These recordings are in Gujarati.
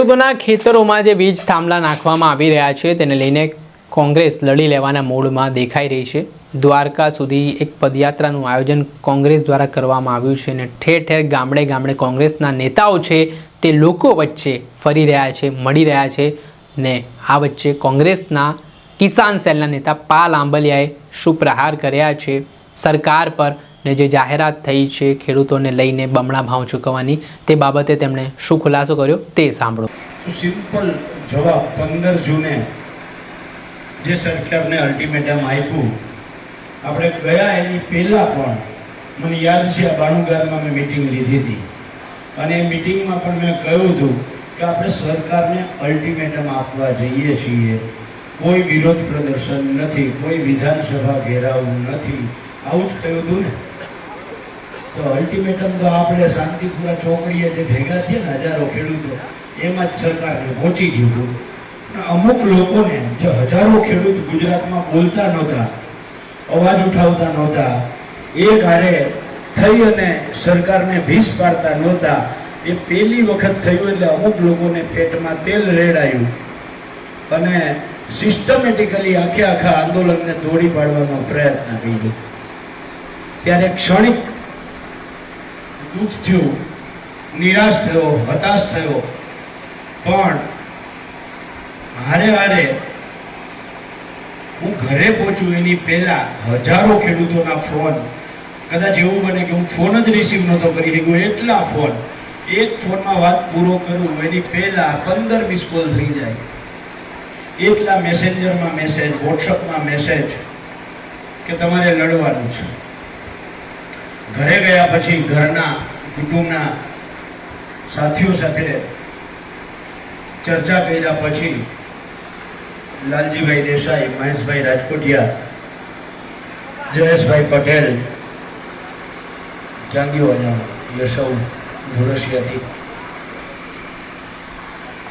ખેડૂતોના ખેતરોમાં જે વીજ થાંભલા નાખવામાં આવી રહ્યા છે તેને લઈને કોંગ્રેસ લડી લેવાના મૂડમાં દેખાઈ રહી છે। દ્વારકા સુધી એક પદયાત્રાનું આયોજન કોંગ્રેસ દ્વારા કરવામાં આવ્યું છે અને ઠેર ઠેર ગામડે ગામડે કોંગ્રેસના નેતાઓ છે તે લોકો વચ્ચે ફરી રહ્યા છે, મળી રહ્યા છે ને આ વચ્ચે કોંગ્રેસના કિસાન સેલના નેતા પાલ આંબલિયાએ શું પ્રહાર કર્યા છે સરકાર પર ને જે જાહેરાત થઈ છે ખેડૂતોને લઈને બમણા ભાવ ચૂકવવાની તે બાબતે તેમણે શું ખુલાસો કર્યો તે સાંભળો। સિમ્પલ જવાબ 15 જૂને જે સરકારને અલ્ટિમેટમ આપ્યું આપણે ગયા એની પહેલા પણ મને યાદ છે આ બાણુગારમાં મેં મીટિંગ લીધી હતી અને એ મીટિંગમાં પણ મેં કહ્યું હતું કે આપણે સરકારને અલ્ટિમેટમ આપવા જઈએ છીએ, કોઈ વિરોધ પ્રદર્શન નથી, કોઈ વિધાનસભા ઘેરાવ નથી, આવું જ કહ્યું હતું ને। તો અલ્ટિમેટમ તો આપણે શાંતિપુરા ચોકડીએ જે ભેગા થયા ને હજારો ખેડૂતો એમાં જ સરકારને પહોંચી ગયું હતું। અમુક લોકોને જે હજારો ખેડૂત ગુજરાતમાં બોલતા નહોતા, અવાજ ઉઠાવતા નહોતા, એક હારે થઈ અને સરકારને ભીસ પાડતા નહોતા, એ પહેલી વખત થયું એટલે અમુક લોકોને પેટમાં તેલ રેડાયું અને સિસ્ટમેટિકલી આખા આંદોલનને તોડી પાડવાનો પ્રયત્ન કર્યો। ત્યારે ક્ષણિક દુઃખ થયું, નિરાશ થયો, હતાશ થયો, પણ હારે હું ઘરે પહોંચું એની પહેલા હજારો ખેડૂતોના ફોન, કદાચ એવું બને કે હું ફોન જ રિસીવ નહોતો કરી શક્યો, એટલા ફોન, એક ફોનમાં વાત પૂરો કરું એની પહેલા 15 મિસ કોલ થઈ જાય, એટલા મેસેન્જરમાં મેસેજ, વોટ્સઅપમાં મેસેજ કે તમારે લડવાનું છે। ઘરે ગયા પછી ઘરના કુટુંબના સાથીઓ સાથે ચર્ચા કર્યા પછી લાલજીભાઈ દેસાઈ, મહેશભાઈ રાજકોટિયા, જયેશભાઈ પટેલ, જાંગીઓ યશવ ધુરસિયાથી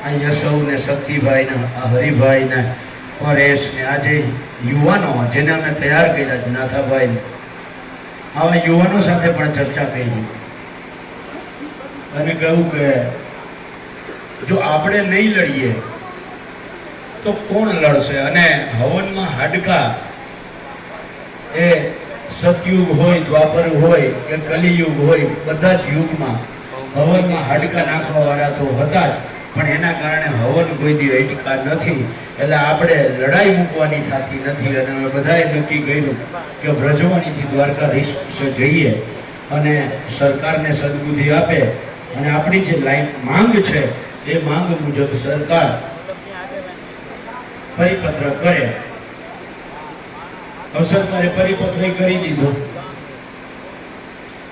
આ યશવ ને શક્તિભાઈ ને હરિભાઈ ને પરેશ ને આજે યુવાનો જેને અમે તૈયાર કર્યા છે નાથાભાઈ, આવા યુવાનો સાથે પણ ચર્ચા કરી અને કહ્યું કે જો આપણે નહીં લડીએ તો કોણ લડશે। અને હવનમાં હાડકા એ સતયુગ હોય, દ્વાપર હોય કે કલિયુગ હોય, બધા જ યુગમાં હવનમાં હાડકા નાખવા વાળા તો હતા જ, પણ એના કારણે હવન કોઈ દી અટકા નથી, એટલે આપણે લડાઈ મૂકવાની થતી નથી। અને અમે બધાએ નક્કી કર્યું કે વ્રજવાણીથી દ્વારકાધીશ જઈએ અને સરકારને સદબુદ્ધિ આપે અને આપણી જે માંગ છે એ માંગ મુજબ સરકાર પરિપત્ર કરે। સરકારે પરિપત્ર કરી દીધો।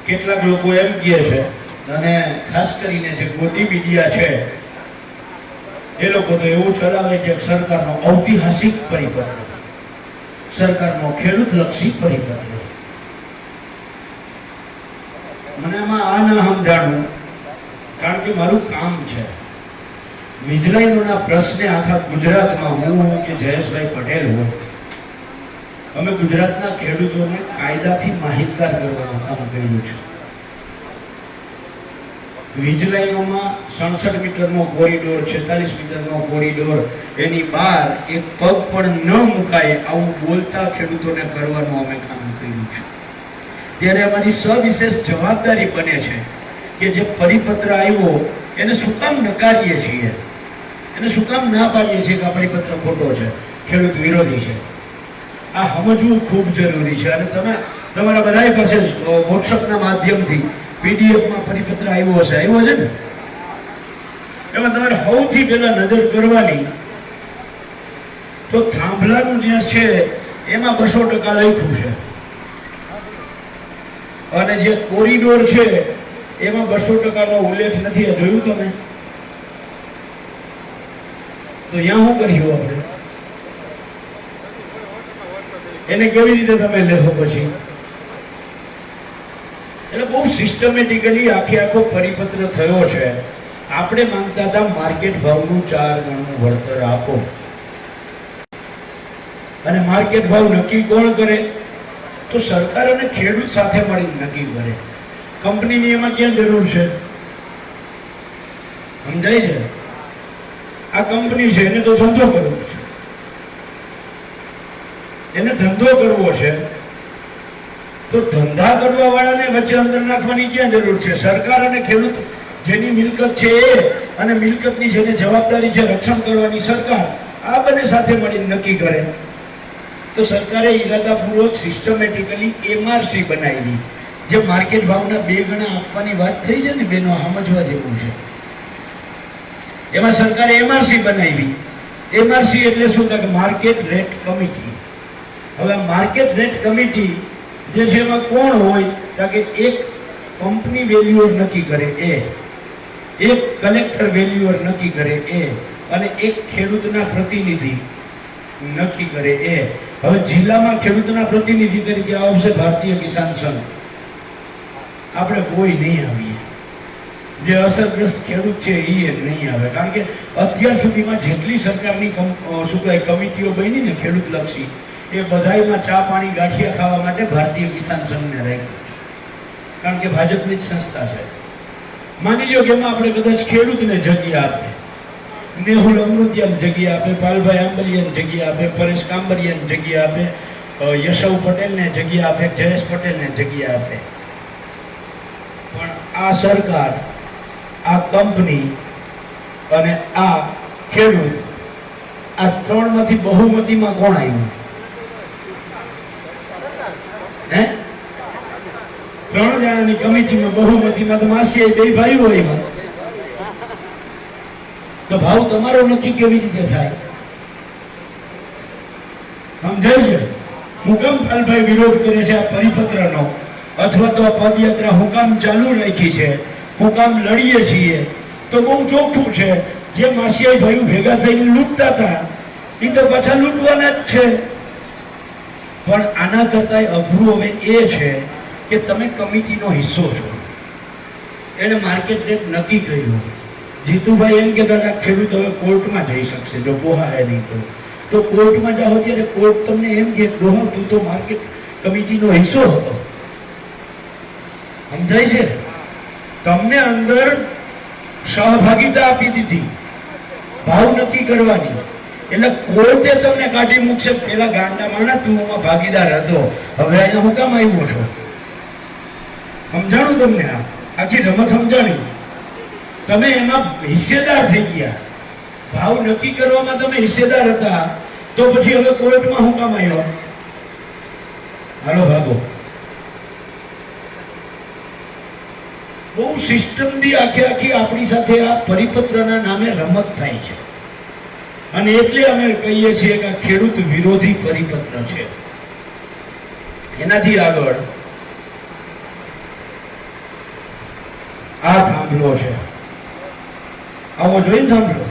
કેટલાક લોકો એમ કહે છે અને ખાસ કરીને જે ગોદી મીડિયા છે એ લોકો તો એવું ચલાવે છે કે સરકારનો ઐતિહાસિક પરિપત્ર, સરકારનો ખેડૂતલક્ષી પરિપત્ર। મને આમાં આ ના સમજાણું, કારણ કે મારું કામ છે વીજળાઈનોના પ્રશ્ને આખા ગુજરાતમાં હું કે જયેશભાઈ પટેલ હોય, અમે ગુજરાતના ખેડૂતોને કાયદાથી માહિતગાર કરવાનું કામ કર્યું છે। વીજળાઈનોમાં 67 મીટરનો કોરિડોર, 46 મીટરનો કોરિડોર, એની બહાર એક પગ પણ ન મુકાય આવું બોલતા ખેડૂતોને કરવાનું અમે કામ કર્યું છે। ત્યારે અમારી સવિશેષ જવાબદારી બને છે કે જે પરિપત્ર આવ્યો એને શું કામ નકારીએ છીએ, એને શું કામ ના પાડીએ છીએ કે આ પરિપત્ર ખોટો છે, ખેડૂત વિરોધી છે। આ સમજવું ખૂબ જરૂરી છે। અને તમે તમારા બધા પાસે વોટ્સઅપના માધ્યમથી પીડીએફમાં પરિપત્ર આવ્યો હશે, આવ્યો છે ને, એમાં તમારે સૌથી પહેલા નજર કરવાની તો થાંભલાનું જે છે એમાં 200% લખ્યું છે અને જે કોરિડોર છે એમાં 200%નો ઉલ્લેખ નથી। જોયું તમે? તો અહીંયા શું કર્યું આપણે? એને કેવી રીતે તમે લેખો પછી? એટલે બહુ સિસ્ટમેટિકલી આખો પરિપત્ર થયો છે। આપણે માંગતા હતા માર્કેટ ભાવનું 4 ગણું વળતર આપો, અને માર્કેટ ભાવ નક્કી કોણ કરે? તો સરકાર અને ખેડૂત સાથે મળીને નક્કી કરે। કંપનીની એમાં ક્યાં જરૂર છે? સમજાય છે? આ કંપની છે એને તો ધંધો કરવો છે, એને ધંધો કરવો છે, તો ધંધા કરવા વાળાને વચ્ચે અંદર નાખવાની ક્યાં જરૂર છે? સરકાર અને ખેડૂત જેની મિલકત છે એ અને મિલકતની જેને જવાબદારી છે રક્ષણ કરવાની સરકાર, આ બંને સાથે મળીને નક્કી કરે. તો સરકારે ઈરાદાપૂર્વક સિસ્ટમેટિકલી એમઆરસી બનાવી, જે માર્કેટ ભાવના 2 ગણા આપવાની વાત થઈ છે ને બેનો, સમજવા જેવું છે. એમાં સરકારે એમઆરસી બનાવી. એમઆરસી એટલે શું થાય? Market rate committee. હવે માર્કેટ રેટ કમિટી જે છે એમાં કોણ હોય? કે એક કંપની વેલ્યુઅર નક્કી કરે એ, એક કલેક્ટર વેલ્યુઅર નક્કી કરે એ, અને એક ખેડૂતના પ્રતિનિધિ નક્કી કરે એ. હવે જિલ્લામાં ખેડૂતના પ્રતિનિધિ તરીકે આવશે ભારતીય કિસાન સંઘ. આપણે કોઈ નહીં આવીએ, જે અસરગ્રસ્ત ખેડૂત છે એ નહીં આવે. કારણ કે અત્યાર સુધીમાં જેટલી સરકારની કમિટીઓ બની ને ખેડૂત લક્ષી, એ બધાયમાં ચા પાણી ગાંઠિયા ખાવા માટે ભારતીય કિસાન સંઘને રાખ્યું છે. કારણ કે ભાજપની જ સંસ્થા છે. માની લો કે એમાં આપણે કદાચ ખેડૂતને જગ્યા આપે, મેહુલ અમૃતિયાને જગ્યા આપે, પાલભાઈ આંબલિયાને જગ્યા આપે, પરેશ કાંબરિયાને જગ્યા આપે, યશવ પટેલને જગ્યા આપે, જયેશ પટેલને જગ્યા આપે, પણ આ સરકાર, આ કંપની અને આ ખેડૂત, આ ત્રણમાંથી બહુમતીમાં કોણ આવ્યું? હે? 3 જણાની કમિટીમાં બહુમતીમાં તો માસી બે ભાઈઓ આવ્યા. તો ભાવ તમારો નક્કી કેવી રીતે થાય? સમજાય છે? હું કેમ પાલભાઈ વિરોધ કરે છે આ પરિપત્રનો, અથવા તો આ પદયાત્રા હું કામ ચાલુ રાખી છે, હું કામ લડીએ છીએ? તો બહુ ચોખ્ખું છે. જે માસિયાઈ ભાઈઓ ભેગા થઈને લૂંટતા હતા એ તો પાછા લૂંટવાના જ છે. પણ આના કરતા અઘરું હવે એ છે કે તમે કમિટીનો હિસ્સો છો. એને માર્કેટ રેટ નક્કી કર્યું. જીતુભાઈ એમ કહેતા હતા ખેડૂત હવે કોર્ટમાં જઈ શકશે જો પોહાય નહીં તો કોર્ટમાં જાઓ ત્યારે કોર્ટ તમને એમ કે ડોહા તું તો માર્કેટ કમિટીનો હિસ્સો હતો. સમજાય છે? તમને અંદર સહભાગિતા આપી દીધી ભાવ નક્કી કરવાની, એટલે કોર્ટે તમને કાઢી મૂકશે. પેલા ગાંડા માણા તું એમાં ભાગીદાર હતો, હવે અહીંયા હું કામ આવ્યો છો? સમજાણું તમને? આખી રમત સમજાણી. તમે એમાં હિસ્સેદાર થઈ ગયા, ભાવ નક્કી કરવામાં તમે હિસ્સેદાર હતા, તો પછી હવે કોર્ટમાં હું કામ આવ્યા? હાલો ભાગો. બહુ સિસ્ટમથી આખી આપણી સાથે આ પરિપત્રના નામે રમત થાય છે. અને એટલે અમે કહીએ છીએ કે ખેડૂત વિરોધી પરિપત્ર છે. એનાથી આગળ આ થાંભલો છે, આવો જોઈને થાંભલો,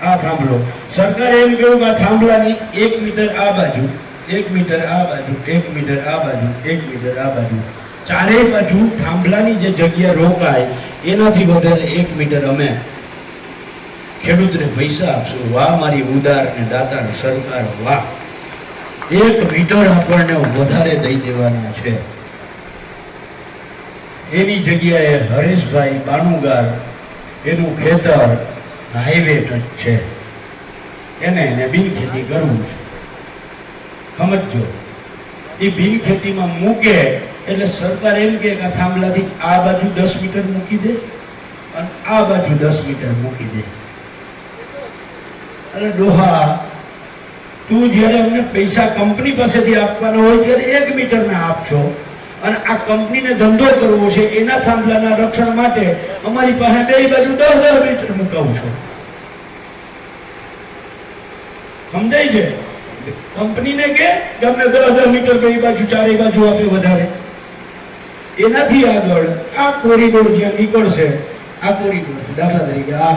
આ થાંભલો. સરકારે એમ કહ્યું કે આ થાંભલાની 1 મીટર આ બાજુ, 1 મીટર આ બાજુ, 1 મીટર આ બાજુ, 1 મીટર આ બાજુ, ચારેય બાજુ થાંભલાની જે જગ્યા રોકાય એનાથી વધારે 1 મીટર અમે ખેડૂતને પૈસા આપશું. વાહ મારી ઉદાર ને દાતાર સરકાર, વાહ! 1 મીટર આપણને વધારે દઈ દેવાના છે. એની જગ્યાએ હરેશભાઈ બાનુગાર, એનું ખેતર હાઈવે ટચ છે, એને બિનખેતી કરવું છે. સમજો? એ બિનખેતીમાં મૂકે એટલે સરકાર એમ કે આ થાંભલાથી આ બાજુ 10 મીટર મૂકી દે અને આ બાજુ 10 મીટર મૂકી દે. અરે ડોહા, તું જ્યારે અમને પૈસા કંપની પાસેથી આપવાના હોય ત્યારે 1 મીટરના આપશો, અને આ કંપનીને ધંધો કરવો છે એના થાંભલાના રક્ષણ માટે અમારી પાસે બે બાજુ 10 મીટર મુકાવું છો. સમજાય છે? કંપનીને કે અમને 10 મીટર બે બાજુ ચારે બાજુ આપે વધારે. એનાથી આગળ આ કોરિડોર જ્યાં નીકળશે, આ કોરિડોર દાખલા તરીકે આ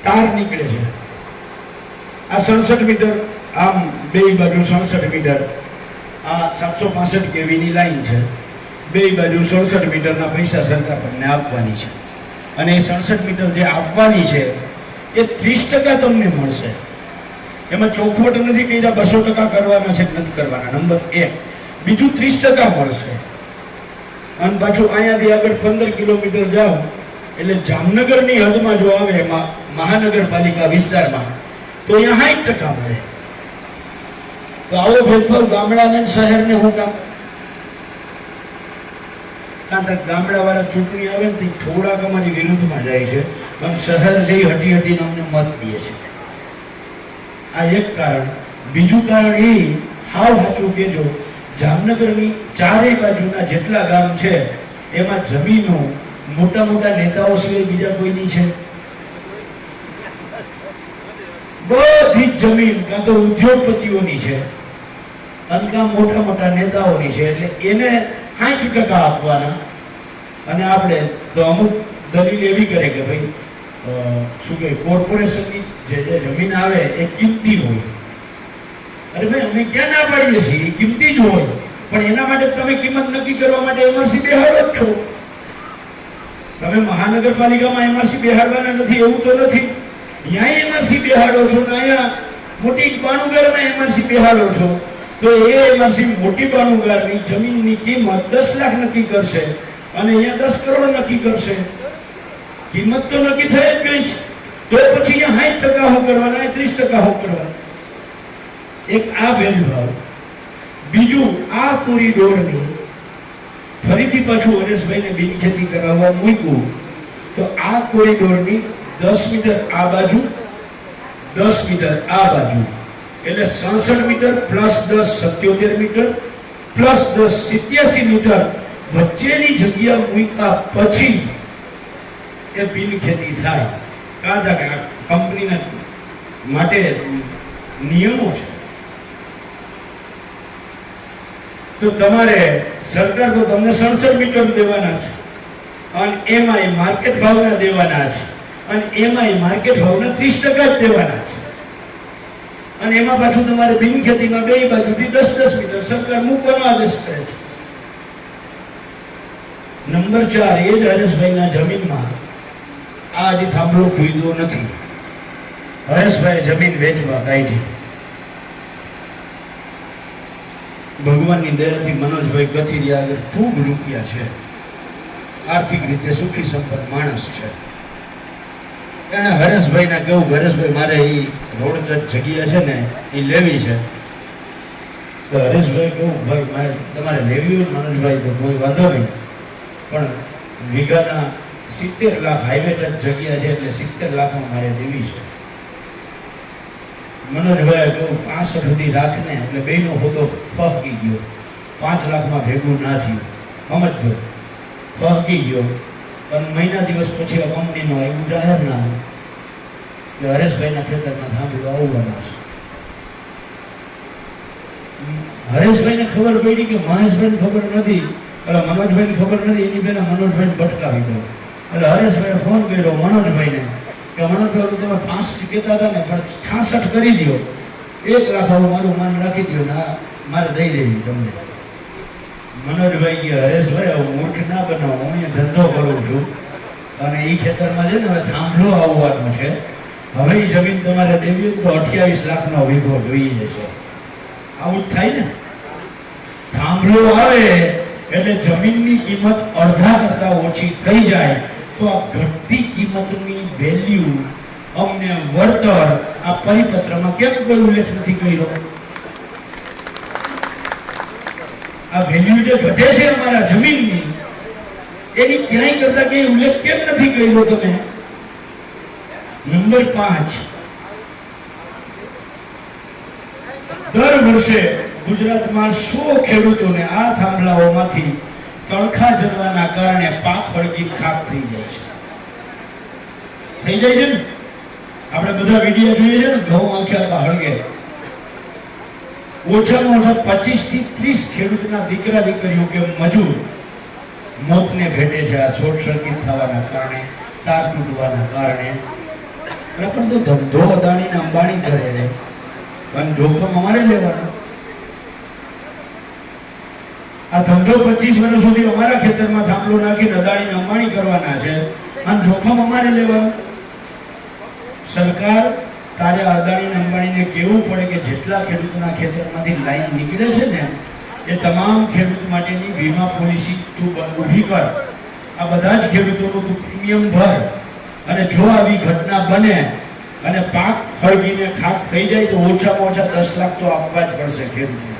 તાર નીકળે છે, આ 67 મીટર, આમ બે બાજુ 67 મીટર, આ 765 કેવીની લાઈન છે, બે બાજુ 67 મીટરના પૈસા સરકાર તમને આપવાની છે. અને એ 67 મીટર જે આપવાની છે એ 30% તમને મળશે. એમાં ચોખવટ નથી કર્યા 200% કરવાના છે નથી કરવાના, નંબર 1. બીજું 30% મળશે. અને પાછું અહીંયાથી આગળ 15 કિલોમીટર જાઓ એટલે જામનગરની હદમાં જો આવે મહાનગરપાલિકા વિસ્તારમાં તો અહીંયા 60% મળે. તો આવો ભેદભાવ ગામડાને શહેરને હું કામ? કારણ કે ગામડાવાળા ચૂંટણી આવે ને થોડાક અમારી વિરુદ્ધમાં જાય છે અને શહેર જઈ હટીને અમને મત દે છે. આ એક કારણ. બીજું કારણ એ, હાવ સાચું કહેજો, જામનગરની ચારેય બાજુના જેટલા ગામ છે એમાં જમીનો મોટા મોટા નેતાઓ સિવાય બીજા કોઈની છે? બધી જ જમીન કાં તો ઉદ્યોગપતિઓની છે અને કાં મોટા મોટા નેતાઓની છે. એટલે એને 60% આપવાના. અને આપણે તો અમુક દલીલ એવી કરે કે ભાઈ શું કહે, કોર્પોરેશનની જે જમીન આવે એ કિંમતી હોય. અરે ભાઈ, અમે ક્યાં ના પાડીએ છીએ, એ કિંમતી જ હોય, પણ એના માટે તમે કિંમત નક્કી કરવા માટે એમઆરસી બેહાડો જ છો. તમે મહાનગરપાલિકામાં એમઆરસી બેહાડવાના નથી એવું તો નથી. અહીંયા એમઆરસી બેહાડો છો ને અહીંયા મોટી બાણુગારમાં એમઆરસી બેહાડો છો. તો એ એમઆરસી મોટી બાણુગારની જમીનની કિંમત 10 લાખ નક્કી કરશે અને અહીંયા 10 કરોડ નક્કી કરશે. કિંમત તો નક્કી થઈ જ ગઈ છે. તો પછી અહીંયા 60% હું કરવાના, 30% હું કરવાના. એક આ ભેદભાવ. બીજું, આ કોરિડોરની ફરીથી પાછું હરેશભાઈને બિનખેતી કરાવવા મૂક્યું તો આ કોરિડોરની 10 મીટર આ બાજુ, 10 મીટર આ બાજુ, એટલે 66 metre plus 10 77 metre plus 10 87 metre વચ્ચેની જગ્યા મૂક્યા પછી એ બિનખેતી થાય. કારણ કે આ કંપનીના માટે નિયમો છે. તો તમારે સરકાર તો તમને 67 મીટર દેવાના છે અને એમાંય માર્કેટ ભાવના દેવાના છે અને એમાંય માર્કેટ ભાવના 30% જ દેવાના છે. અને એમાં પાછું તમારે બિનખેતીમાં બે બાજુથી 10-10 મીટર સરકાર મૂકવાનો આદેશ કરે છે. નંબર 4, એ જ હરેશભાઈના જમીનમાં આ હજી થાંભલો ખુલ્યો નથી. હરેશભાઈ જમીન વેચવા કાઢી. ભગવાનની દયાથી મનોજભાઈ કથિરિયા આગળ ખૂબ રૂપિયા છે, આર્થિક રીતે સુખી સંપન્ન માણસ છે. એને હરેશભાઈને કહું, હરેશભાઈ મારે એ રોડ જગ્યા છે ને એ લેવી છે. તો હરેશભાઈ કહું, ભાઈ મારે તમારે લેવી હોય મનોજભાઈ તો કોઈ વાંધો નહીં, પણ વીઘાના 70 લાખ હાઈવે ટચ જગ્યા છે એટલે 70 લાખમાં મારે દેવી છે. મનોજભાઈ કહું 65 સુધી રાખને, એટલે બેનો હોદો ફહકી ગયો. 5 લાખમાં ભેગું ના થયું. સમજો, ફહકી ગયો. અને મહિના દિવસ પછી આ કંપનીનો એવું જાહેરનામું કે હરેશભાઈના ખેતરમાં થાંભલો આવવાનો છે. હરેશભાઈને ખબર પડી કે મહેશભાઈને ખબર નથી, એટલે મનોજભાઈને ખબર નથી, એની પહેલા મનોજભાઈને ભટકાવી દો. એટલે હરેશભાઈએ ફોન કર્યો મનોજભાઈને કે મનોજભાઈ તમે 65 કહેતા હતા ને, પણ 66 કરી દો, 1 લાખ આવું મારું માન રાખી દો ને મારે દઈ દેવી તમને. મનોજભાઈ કે હરેશભાઈ હું મૂર્ખ ના બનાવો, હું અહીંયા ધંધો કરું છું અને એ ખેતરમાં છે ને હવે થાંભલો આવવાનો છે. હવે એ જમીન તમારે દેવી તો 28 લાખનો વીઘો જોઈએ છે. આવું જ થાય ને. થાંભલો આવે એટલે જમીનની કિંમત અડધા કરતા ઓછી થઈ જાય તો આ ઘટતી કિંમતની વેલ્યુ અમને વળતર આ પરિપત્રમાં કેમ કોઈ ઉલ્લેખ નથી કર્યો? આ વેલ્યુ જે ઘટે છે અમારા જમીનની, એની ક્યાંય કરતા ક્યાંય ઉલ્લેખ કેમ નથી કર્યો તમે? નંબર 5, દર વર્ષે ગુજરાતમાં 100 ખેડૂતોને આ થાંભલાઓમાંથી તણખા જરવાના કારણે પાક હળગી ખાક થઈ જાય છે. થઈ જાય છે ને? આપણે બધા વિડીયો જોઈએ છે ને, ઘઉં આખા હળગે. ઓછામાં ઓછા 25 થી 30 ખેડૂતના દીકરા દીકરીઓ કે મજૂર મોતને ભેટે છે આ શોર્ટ સર્કિટ થવાના કારણે, તાર તૂટવાના કારણે. પણ તો ધંધો અદાણી ને અંબાણી કરે અને જોખમ અમારે લેવાનું. આ ધંધો 25 વર્ષ સુધી અમારા ખેતરમાં થાંભલો નાખીને અદાણી ને અંબાણી કરવાના છે અને જોખમ અમારે લેવાનું. સરકાર તારે અદાણી ને અંબાણીને કહેવું પડે કે જેટલા ખેડૂતોના ખેતરમાંથી લાઈન નીકળે છે ને એ તમામ ખેડૂત માટેની વીમા પોલિસી તું ઊભી કર આ બધા જ ખેડૂતોનું તું પ્રીમિયમ ભર, અને જો આવી ઘટના બને અને પાક હળગીને ખાક થઈ જાય તો ઓછામાં ઓછા 10 લાખ તો આપવા જ પડશે ખેડૂતને.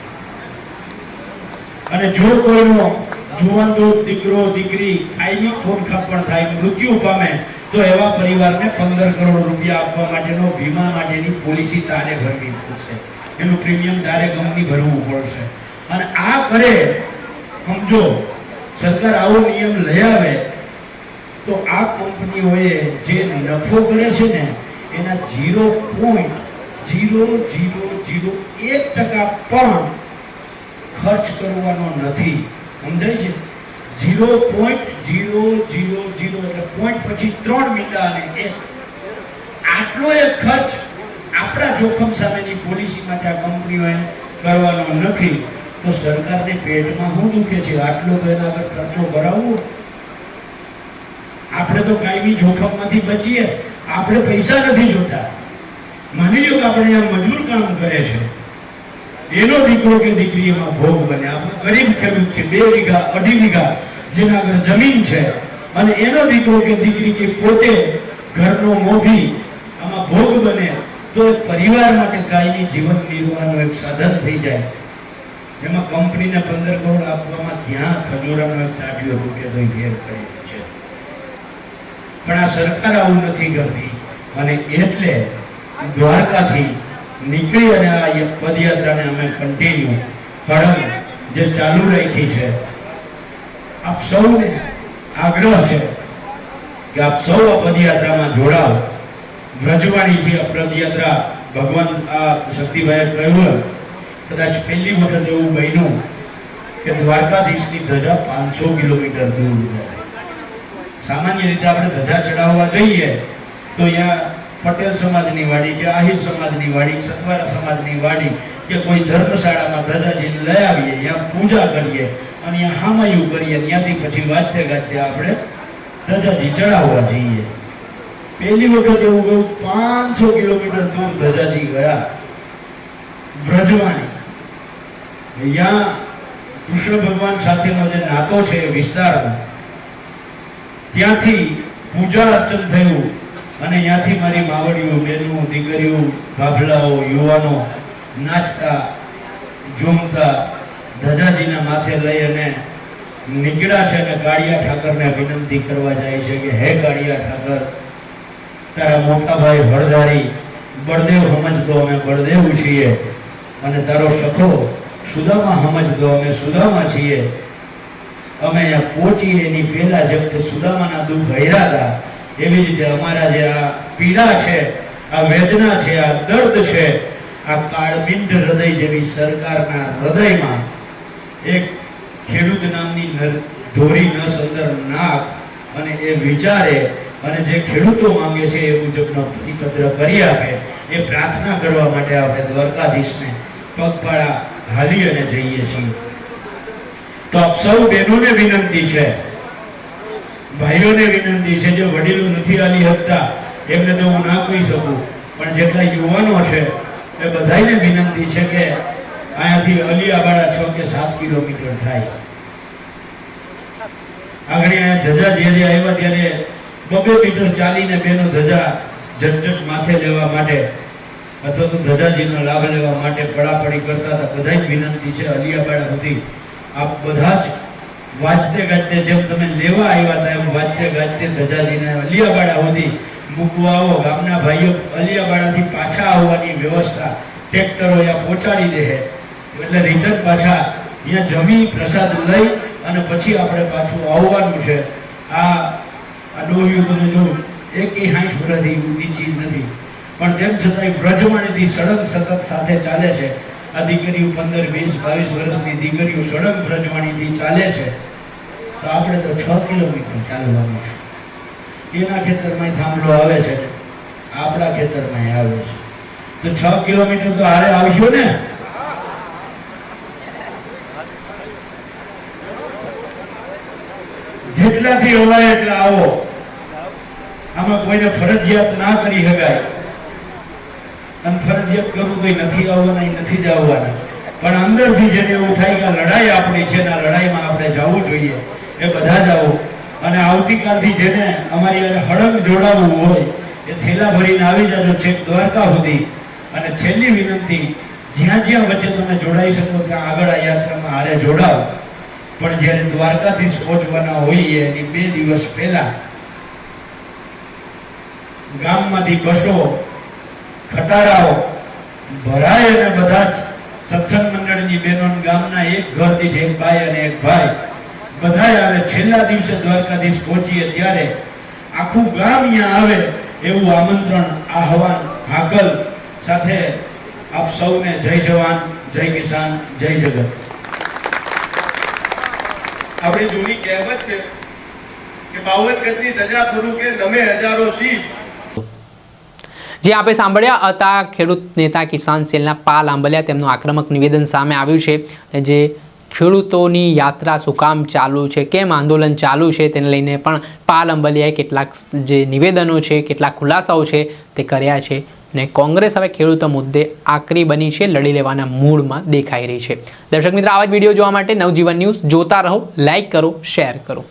અને જો કોઈનો જુવાન દીકરો દીકરી કાયમી ખોનખાપ પણ થાય, મૃત્યુ પામે, તો એવા પરિવારને 15 કરોડ રૂપિયા આપવા માટેનો વીમા માટેની પોલિસી તારે ભરવી પડશે, એનું પ્રીમિયમ તારે કંપની ભરવું પડશે. અને આ કરે, સમજો સરકાર આવો નિયમ લઈ આવે તો આ કંપનીઓએ જે નફો કરે છે ને એના 0.0001% પણ ખર્ચ કરવાનો નથી. સમજાય છે? 0.000 એટલે પોઈન્ટ પછી 3 મીંડા અને 1, આટલો એક ખર્ચ આપણા જોખમ સામેની પોલિસી માટે આ કંપનીઓએ કરવાનો નથી. તો સરકારને પેટમાં શું દુખે છે? આટલો તો એના પર ખર્ચો કરાવવો. આપણે તો કાયમી જોખમમાંથી બચીએ, આપણે પૈસા નથી જોતા. માની લો કે આપણે આ મજૂર કામ કરે છે, એનો દીકરો કે દીકરી એમાં ભોગ બને. આપણે ગરીબ ખેડૂત છે, 2 વીઘા 2.5 વીઘા જેના ઘર જમીન છે, અને એનો દીકરો કે દીકરી કે પોતે ઘરનો મોભી આમાં ભોગ બને, તો એ પરિવાર માટે કાયમી જીવન નિર્વાહનું એક સાધન થઈ જાય. જેમાં કંપનીને 15 કરોડ આપવામાં ક્યાં ખજૂરાનો એક ટાઢિયો રૂપિયો તો ફેર કરે છે. પણ આ સરકાર આવું નથી કરતી, અને એટલે દ્વારકાથી નીકળી અને આ પદયાત્રાને અમે કન્ટિન્યુ હળંગ જે ચાલુ રાખી છે. આપ સૌને આગ્રહ છે કે આપ સૌ આ પદયાત્રામાં જોડાઓ. વ્રજવાણીથી આ પદયાત્રા ભગવાન આ શક્તિભાઈએ કહ્યું, કદાચ પહેલી વખત એવું બન્યું કે દ્વારકાધીશની ધજા 500 કિલોમીટર દૂર જાય. સામાન્ય રીતે આપણે ધજા ચડાવવા જઈએ તો અહીંયા પટેલ સમાજની વાડી કે આહિર સમાજની વાડી, સતવારા સમાજની વાડી કે કોઈ ધર્મશાળામાં ધજાજીને લઈ આવીએ, ત્યાં પૂજા કરીએ અને ત્યાં હામાયું કરીએ, ત્યાંથી પછી વાજતે ગાજતે આપણે ધજાજી ચડાવવા જઈએ. પહેલી વખત એવું ગયું, 500 કિલોમીટર દૂર ધજાજી ગયા. વ્રજવાણી અહીંયા કૃષ્ણ ભગવાન સાથેનો જે નાતો છે એ વિસ્તારનો, ત્યાંથી પૂજા અર્ચન થયું, અને ત્યાંથી મારી માવડીઓ, બહેનો, દીકરીઓ, બાભલાઓ, યુવાનો નાચતા ઝૂમતા ધજાજીના માથે લઈ અને નીકળ્યા છે. અને કાળિયા ઠાકરને વિનંતી કરવા જાય છે કે હે કાળિયા ઠાકર, તારા મોટા ભાઈ હળધારી બળદેવ સમજતો અમે બળદેવ છીએ, અને તારો સખો સુદામા સમજતો અમે સુદામા છીએ. અમે અહીંયા પહોંચીએ એની પહેલા જેમ કે સુદામાના દુઃખ હર્યા હતા, એવી રીતે અમારા જે આ પીડા છે, આ વેદના છે, આ દર્દ છે, આ કાળબિંડ હૃદય જેવી સરકારના હૃદયમાં એક ખેડૂત નામની ધોરી નસ અંદર નાખ અને એ વિચારે અને જે ખેડૂતો માંગે છે એ મુજબનો પરિપત્ર કરી આપે, એ પ્રાર્થના કરવા માટે આપણે દ્વારકાધીશને પગપાળા હાલી અને જઈએ છીએ. તો આપ સૌ બહેનોને વિનંતી છે, ભાઈઓને વિનંતી છે, જે વડીલો નથી હાલી શકતા એમને તો હું ના કહી શકું, પણ જેટલા યુવાનો છે એ બધાને વિનંતી છે કે અહીંયાથી અલિયાવાડા 6 કે 7 કિલોમીટર થાય. આગળ અહીંયા ધજા જ્યારે આવ્યા ત્યારે 2 મીટર ચાલીને બેનો ધજા ઝટઝટ માથે લેવા માટે અથવા તો ધજાજીનો લાભ લેવા માટે પડાપડી કરતા હતા. બધાય વિનંતી છે અલિયાવાડા સુધી આપ બધા જ વાજતે ગાજતે, જેમ તમે લેવા આવ્યા હતા એમ વાજતે ગાજતે ધજાજીને અલિયાવાડા સુધી મૂકવા આવો. ગામના ભાઈઓ અલિયાવાડાથી પાછા આવવાની વ્યવસ્થા ટ્રેક્ટરો અહીંયા પહોંચાડી દે, એટલે રિટર્ન પાછા અહીંયા જમી પ્રસાદ લઈ અને પછી આપણે પાછું આવવાનું છે. આ ડોહ્યું તમે જો 60 વર્ષથી નીચી નથી, પણ તેમ છતાંય વ્રજવાણીથી સળંગ સતત સાથે ચાલે છે. આ દીકરીઓ 15, 20, 22 વર્ષની દીકરીઓ સળંગ વ્રજવાણીથી ચાલે છે. તો આપણે તો 6 કિલોમીટર ચાલવાનું છે. એના ખેતરમાં થાંભલો આવે છે, આપણા ખેતરમાં આવે છે, તો 6 કિલોમીટર તો હારે આવશો ને. જેટલાથી અવાય એટલા આવો. આમાં કોઈને ફરજિયાત ના કરી શકાય, અને ફરજિયાત કરવું તો નથી આવવાના, નથી જ આવવાના, પણ અંદરથી જેને એવું થાય કે લડાઈ આપણી છે ને, લડાઈમાં આપણે જવું જોઈએ, એ બધા જ આવો. અને આવતીકાલથી જેને અમારી હારે હળંગ જોડાવવું હોય એ થેલા ભરીને આવી જાજો છેક દ્વારકા સુધી. અને છેલ્લી વિનંતી, જ્યાં જ્યાં વચ્ચે તમે જોડાઈ શકો ત્યાં આગળ આ યાત્રામાં હારે જોડાઓ. પણ જ્યારે દ્વારકાધીશ પહોંચવાના હોઈએ એની 2 દિવસ પહેલા ગામમાંથી બસો ખટારાઓ ભરાય અને બધા જ સત્સંગ મંડળની બહેનો ગામના એક ઘર દીઠ એક ભાઈ અને એક ભાઈ બધાય આવે. છેલ્લા દિવસે દ્વારકાધીશ પહોંચીએ ત્યારે આખું ગામ અહીંયા આવે એવું આમંત્રણ, આહવાન, હાકલ સાથે આપ સૌને જય જવાન, જય કિસાન, જય જગત. આપણી જૂની કહેવત છે કે 52 ગજની ધજા ફરું કે નમે હજારો શીશ. જે આપણે સાંભળ્યા હતા ખેડૂત નેતા કિસાન સેલના પાલ આંબલિયા, તેમનું આક્રમક નિવેદન સામે આવ્યું છે. જે ખેડૂતોની યાત્રા શું કામ ચાલુ છે, કેમ આંદોલન ચાલુ છે, તેને લઈને પણ પાલ આંબલિયાએ કેટલાક જે નિવેદનો છે, કેટલાક ખુલાસાઓ છે તે કર્યા છે. અને કોંગ્રેસ હવે ખેડૂતો મુદ્દે આકરી બની છે, લડી લેવાના મૂડમાં દેખાઈ રહી છે. દર્શક મિત્રો, આવા જ વિડીયો જોવા માટે નવજીવન ન્યૂઝ જોતા રહો, લાઇક કરો, શેર કરો.